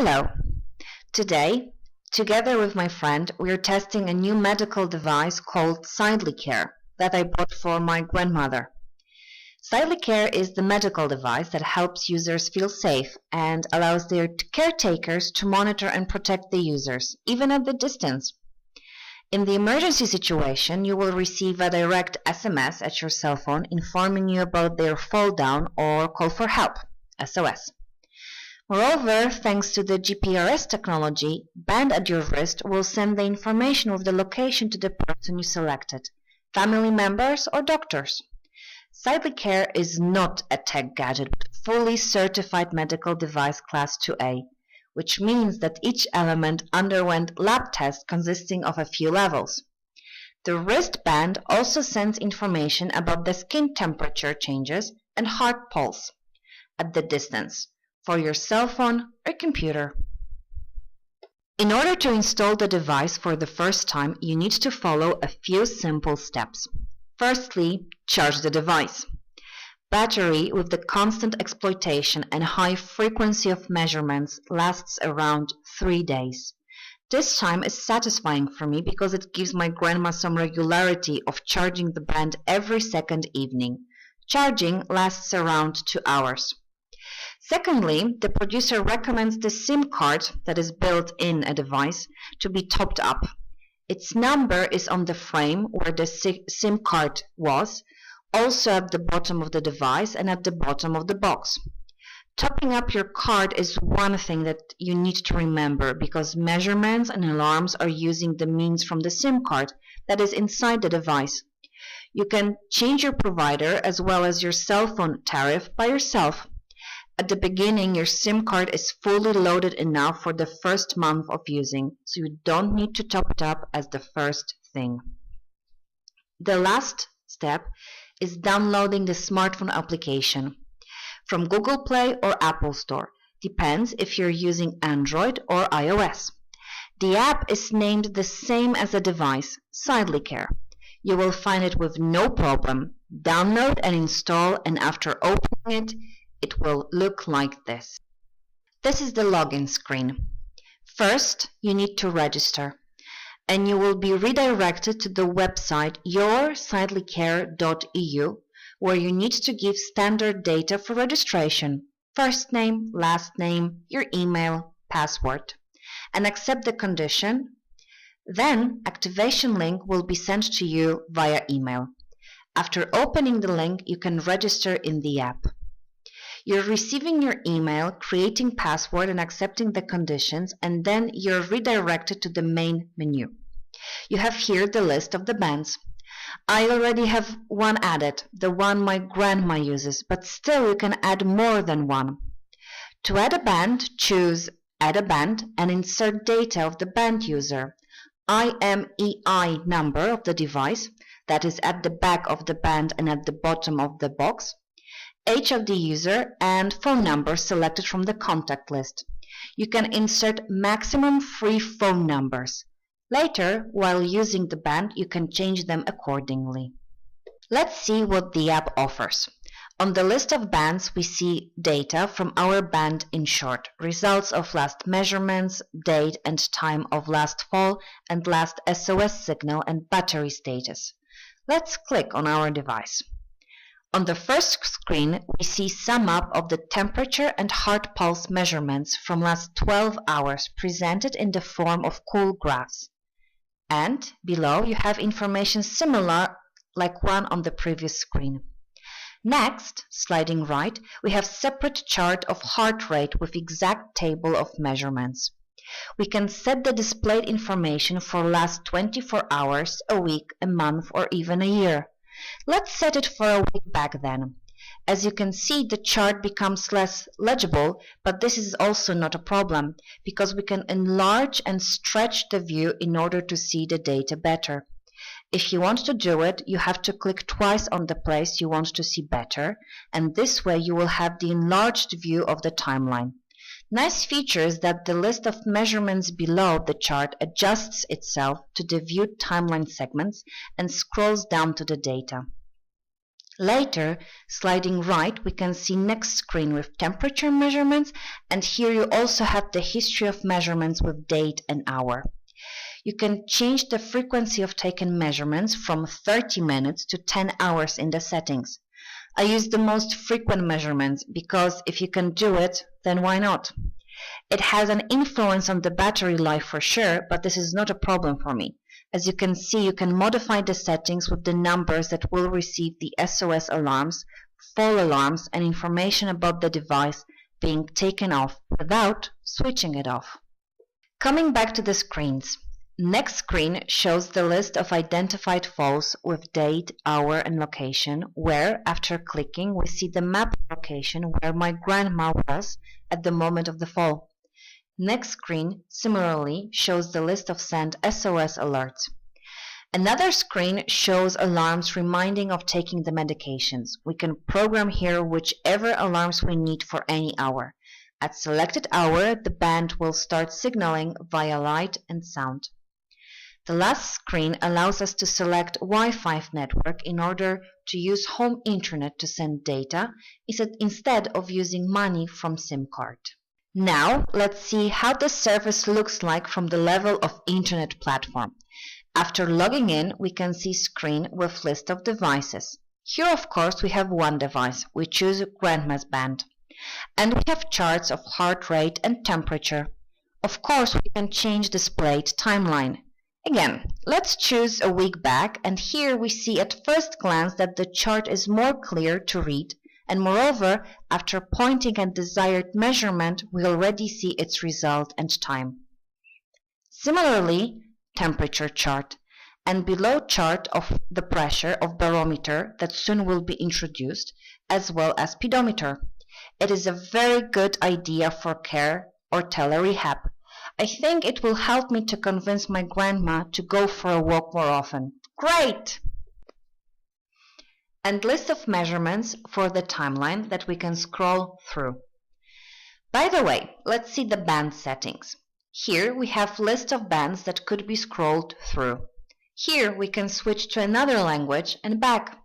Hello! Today, together with my friend, we are testing a new medical device called SidelyCare that I bought for my grandmother. SidelyCare is the medical device that helps users feel safe and allows their caretakers to monitor and protect the users, even at the distance. In the emergency situation, you will receive a direct SMS at your cell phone informing you about their fall down or call for help, SOS. Moreover, thanks to the GPRS technology, band at your wrist will send the information with the location to the person you selected, family members or doctors. SidelyCare is not a tech gadget but fully certified medical device class 2A, which means that each element underwent lab tests consisting of a few levels. The wristband also sends information about the skin temperature changes and heart pulse at the distance for your cell phone or computer. In order to install the device for the first time, you need to follow a few simple steps. Firstly, charge the device. Battery with the constant exploitation and high frequency of measurements lasts around 3 days. This time is satisfying for me because it gives my grandma some regularity of charging the band every second evening. Charging lasts around 2 hours. Secondly, the producer recommends the SIM card that is built in a device to be topped up. Its number is on the frame where the SIM card was, also at the bottom of the device and at the bottom of the box. Topping up your card is one thing that you need to remember because measurements and alarms are using the means from the SIM card that is inside the device. You can change your provider as well as your cell phone tariff by yourself. At the beginning, your SIM card is fully loaded enough for the first month of using, so you don't need to top it up as the first thing. The last step is downloading the smartphone application from Google Play or Apple Store. Depends if you're using Android or iOS. The app is named the same as the device, SidelyCare. You will find it with no problem. Download and install, and after opening it, it will look like this. This is the login screen. First, you need to register, and you will be redirected to the website yoursidelycare.eu, where you need to give standard data for registration: first name, last name, your email, password, and accept the condition. Then, activation link will be sent to you via email. After opening the link, you can register in the app. You're receiving your email, creating password and accepting the conditions, and then you're redirected to the main menu. You have here the list of the bands. I already have one added, the one my grandma uses, but still you can add more than one. To add a band, choose Add a Band and insert data of the band user, IMEI number of the device, that is at the back of the band and at the bottom of the box, age of the user, and phone number selected from the contact list. You can insert maximum 3 phone numbers. Later, while using the band, you can change them accordingly. Let's see what the app offers. On the list of bands, we see data from our band in short, results of last measurements, date and time of last fall, and last SOS signal and battery status. Let's click on our device. On the first screen, we see sum up of the temperature and heart pulse measurements from last 12 hours presented in the form of cool graphs. And below you have information similar like one on the previous screen. Next, sliding right, we have separate chart of heart rate with exact table of measurements. We can set the displayed information for last 24 hours, a week, a month, or even a year. Let's set it for a week back then. As you can see, the chart becomes less legible, but this is also not a problem, because we can enlarge and stretch the view in order to see the data better. If you want to do it, you have to click twice on the place you want to see better, and this way you will have the enlarged view of the timeline. Nice feature is that the list of measurements below the chart adjusts itself to the viewed timeline segments and scrolls down to the data. Later, sliding right, we can see next screen with temperature measurements, and here you also have the history of measurements with date and hour. You can change the frequency of taken measurements from 30 minutes to 10 hours in the settings. I use the most frequent measurements because if you can do it, then why not? It has an influence on the battery life for sure, but this is not a problem for me. As you can see, you can modify the settings with the numbers that will receive the SOS alarms, fall alarms, and information about the device being taken off without switching it off. Coming back to the screens. Next screen shows the list of identified falls with date, hour, and location, where, after clicking, we see the map location where my grandma was at the moment of the fall. Next screen, similarly, shows the list of sent SOS alerts. Another screen shows alarms reminding of taking the medications. We can program here whichever alarms we need for any hour. At selected hour, the band will start signaling via light and sound. The last screen allows us to select Wi-Fi network in order to use home internet to send data instead of using money from SIM card. Now, let's see how the service looks like from the level of internet platform. After logging in, we can see screen with list of devices. Here, of course, we have one device. We choose Grandma's band. And we have charts of heart rate and temperature. Of course, we can change displayed timeline. Again, let's choose a week back, and here we see at first glance that the chart is more clear to read. And moreover, after pointing at desired measurement, we already see its result and time. Similarly, temperature chart, and below chart of the pressure of barometer that soon will be introduced, as well as pedometer. It is a very good idea for care or tele-rehab. I think it will help me to convince my grandma to go for a walk more often. Great! And list of measurements for the timeline that we can scroll through. By the way, let's see the band settings. Here we have list of bands that could be scrolled through. Here we can switch to another language and back.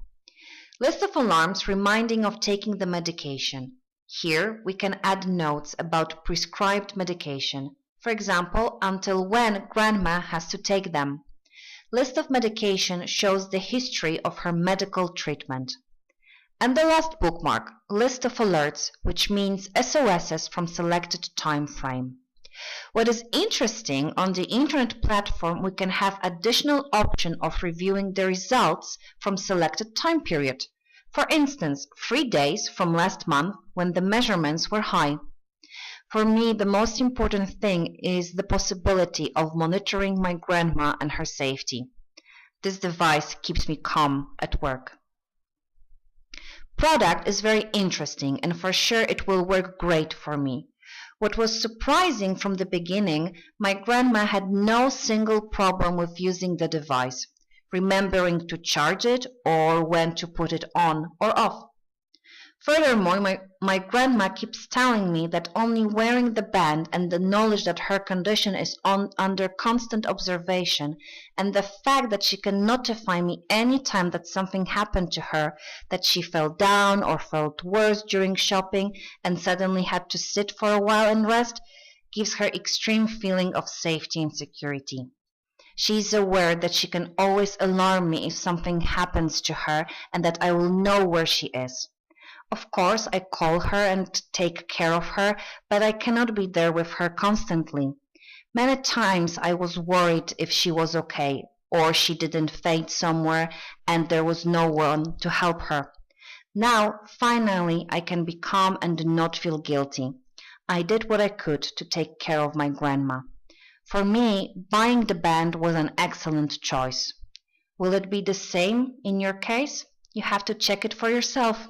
List of alarms reminding of taking the medication. Here we can add notes about prescribed medication. For example, until when grandma has to take them. List of medication shows the history of her medical treatment. And the last bookmark, list of alerts, which means SOSs from selected time frame. What is interesting, on the internet platform we can have additional option of reviewing the results from selected time period. For instance, 3 days from last month when the measurements were high. For me, the most important thing is the possibility of monitoring my grandma and her safety. This device keeps me calm at work. Product is very interesting and for sure it will work great for me. What was surprising from the beginning, my grandma had no single problem with using the device, remembering to charge it or when to put it on or off. Furthermore, my grandma keeps telling me that only wearing the band and the knowledge that her condition is under constant observation and the fact that she can notify me any time that something happened to her, that she fell down or felt worse during shopping and suddenly had to sit for a while and rest, gives her extreme feeling of safety and security. She is aware that she can always alarm me if something happens to her and that I will know where she is. Of course, I call her and take care of her, but I cannot be there with her constantly. Many times I was worried if she was okay, or she didn't faint somewhere and there was no one to help her. Now, finally, I can be calm and not feel guilty. I did what I could to take care of my grandma. For me, buying the band was an excellent choice. Will it be the same in your case? You have to check it for yourself.